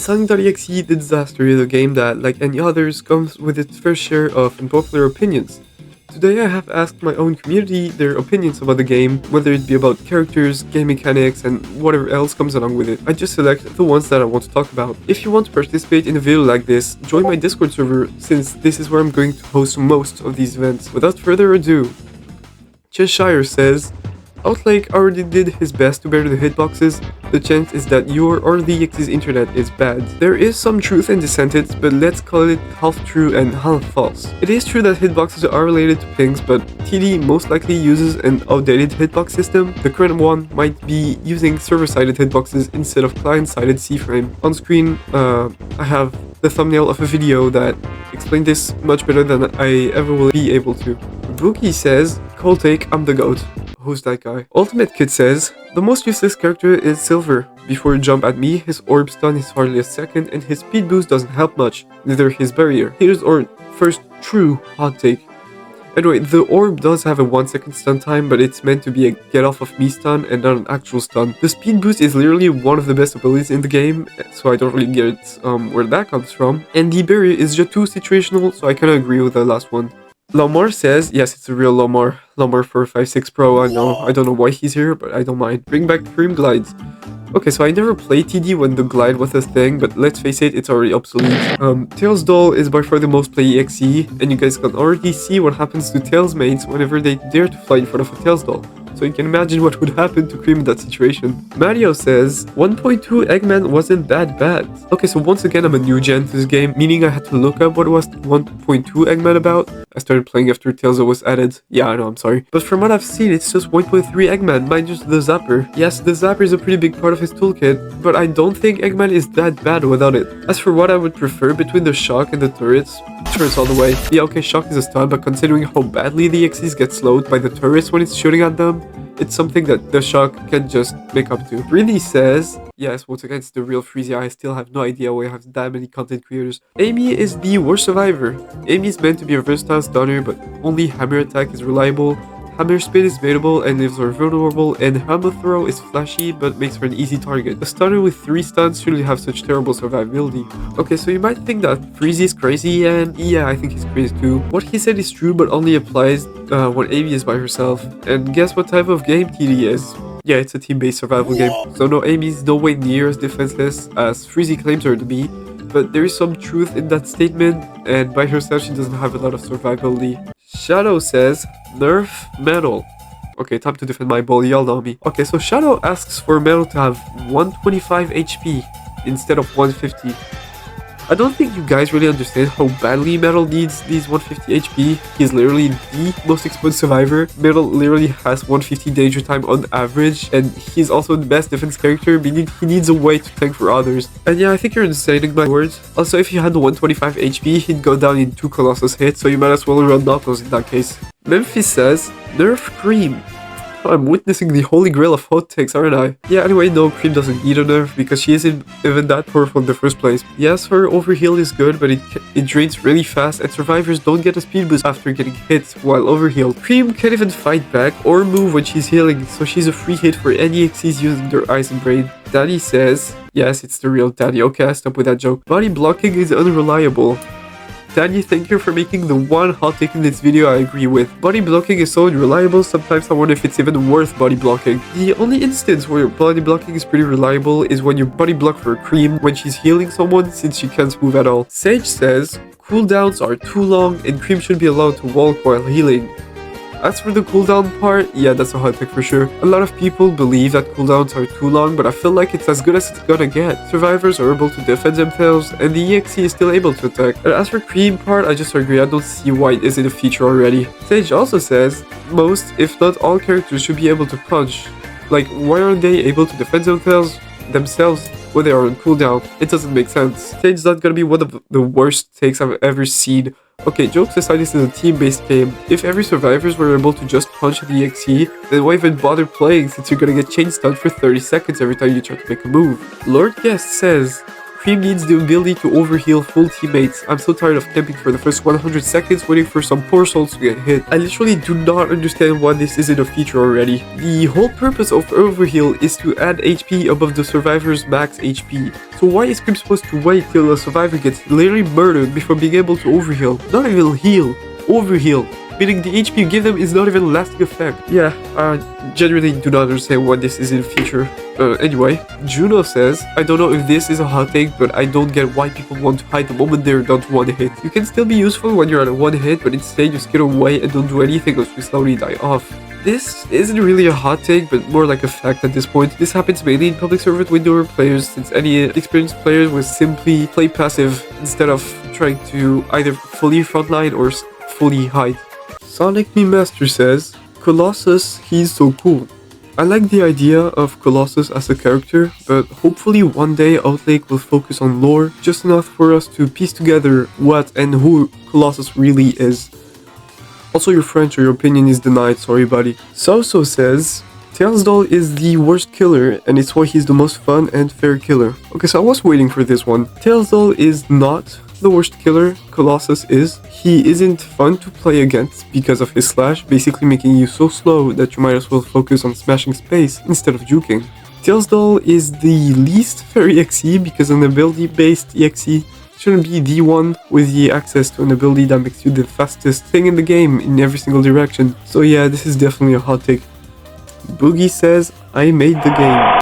Sonic.EXE The Disaster is a game that, like any others, comes with its fair share of unpopular opinions. Today I have asked my own community their opinions about the game, whether it be about characters, game mechanics, and whatever else comes along with it. I just select the ones that I want to talk about. If you want to participate in a video like this, join my Discord server, since this is where I'm going to host most of these events. Without further ado, Cheshire says, Outlake already did his best to better the hitboxes. The chance is that your or the EXE's internet is bad. There is some truth in this sentence, but let's call it half true and half false. It is true that hitboxes are related to pings, but TD most likely uses an outdated hitbox system. The current one might be using server-sided hitboxes instead of client-sided C-frame. On screen, I have the thumbnail of a video that explained this much better than I ever will be able to. Bookie says, cold take, I'm the GOAT. Who's that guy? Ultimate Kid says, the most useless character is Silver. Before you jump at me, his orb stun is hardly a second and his speed boost doesn't help much, neither his barrier. Here's our first true hot take. Anyway, the orb does have a 1 second stun time, but it's meant to be a get off of me stun and not an actual stun. The speed boost is literally one of the best abilities in the game, so I don't really get where that comes from. And the barrier is just too situational, so I kinda agree with the last one. Lamar says, yes, it's a real Lamar. Lamar 456 Pro, I know. I don't know why he's here, but I don't mind. Bring back Cream Glides. Okay, so I never played TD when the glide was a thing, but let's face it, it's already obsolete. Tails Doll is by far the most played EXE, and you guys can already see what happens to Tails mates whenever they dare to fly in front of a Tails Doll. So you can imagine what would happen to Cream in that situation. Mario says, 1.2 Eggman wasn't that bad. Okay, so once again I'm a new gen to this game, meaning I had to look up what was 1.2 Eggman about. I started playing after Tails was added. Yeah, I know, I'm sorry. But from what I've seen, it's just 1.3 Eggman, minus the Zapper. Yes, the Zapper is a pretty big part of his toolkit, but I don't think Eggman is that bad without it. As for what I would prefer between the Shock and the turrets all the way. Yeah, okay, Shock is a stun, but considering how badly the EXEs get slowed by the turrets when it's shooting at them, it's something that the Shock can just make up to. Really says, yes, once again, it's the real Freezy. I still have no idea why I have that many content creators. Amy is the worst survivor. Amy is meant to be a versatile stunner, but only hammer attack is reliable. Hammer spin is baitable and leaves her vulnerable, and hammer throw is flashy but makes her an easy target. A stunner with 3 stuns shouldn't have such terrible survivability. Okay, so you might think that Freezy is crazy, and yeah, I think he's crazy too. What he said is true, but only applies when Amy is by herself. And guess what type of game TD is? Yeah, it's a team-based survival game. So no, Amy's no way near as defenseless as Freezy claims her to be, but there is some truth in that statement, and by herself she doesn't have a lot of survivability. Shadow says, nerf Metal. Okay, time to defend my ball, y'all know me. Okay, so Shadow asks for Metal to have 125 HP instead of 150. I don't think you guys really understand how badly Metal needs these 150 HP. He's literally the most exposed survivor. Metal literally has 150 danger time on average, and he's also the best defense character, meaning he needs a way to tank for others. And yeah, I think you're insane my words. Also, if you had 125 HP, he'd go down in 2 Colossus hits, so you might as well run Knuckles in that case. Memphis says, nerf Cream. I'm witnessing the holy grail of hot takes, aren't I? Yeah, anyway, no, Cream doesn't need a nerf because she isn't even that powerful in the first place. Yes, her overheal is good, but it drains really fast and survivors don't get a speed boost after getting hit while overhealed. Cream can't even fight back or move when she's healing, so she's a free hit for any EXEs using their eyes and brain. Danny says, yes, it's the real Danny. Okay, I stop with that joke. Body blocking is unreliable. Danny, thank you for making the one hot take in this video I agree with. Body blocking is so unreliable, sometimes I wonder if it's even worth body blocking. The only instance where body blocking is pretty reliable is when you body block for Cream when she's healing someone since she can't move at all. Sage says, cooldowns are too long and Cream should be allowed to walk while healing. As for the cooldown part, yeah, that's a hot take for sure. A lot of people believe that cooldowns are too long, but I feel like it's as good as it's gonna get. Survivors are able to defend themselves, and the EXE is still able to attack. And as for Cream part, I just agree, I don't see why it isn't a feature already. Sage also says, most, if not all characters should be able to punch. Like, why aren't they able to defend themselves when they are on cooldown? It doesn't make sense. Sage's not gonna be one of the worst takes I've ever seen. Okay, jokes aside, this is a team-based game. If every survivors were able to just punch the EXE, then why even bother playing since you're gonna get chain stunned for 30 seconds every time you try to make a move? Lord Guest says, Cream needs the ability to overheal full teammates. I'm so tired of camping for the first 100 seconds waiting for some poor souls to get hit. I literally do not understand why this isn't a feature already. The whole purpose of overheal is to add HP above the survivor's max HP. So why is Cream supposed to wait till a survivor gets literally murdered before being able to overheal? Not even heal, overheal. Meaning the HP you give them is not even lasting effect. Yeah, I genuinely do not understand why this isn't a feature. Anyway, Juno says, I don't know if this is a hot take, but I don't get why people want to hide the moment they're not one hit. You can still be useful when you're at a one hit, but instead you skid away and don't do anything else to slowly die off. This isn't really a hot take, but more like a fact at this point. This happens mainly in public servant window players, since any experienced players will simply play passive instead of trying to either fully frontline or fully hide. Sonic Me Master says, Colossus, he's so cool. I like the idea of Colossus as a character, but hopefully one day Outlake will focus on lore just enough for us to piece together what and who Colossus really is. Also, your French or your opinion is denied, sorry buddy. Soso says, Tails Doll is the worst killer, and it's why he's the most fun and fair killer. Okay, so I was waiting for this one. Tails Doll is not the worst killer, Colossus is. He isn't fun to play against because of his slash, basically making you so slow that you might as well focus on smashing space instead of juking. Tails Doll is the least fair EXE because an ability-based EXE shouldn't be the one with the access to an ability that makes you the fastest thing in the game in every single direction. So yeah, this is definitely a hot take. Boogie says, I made the game.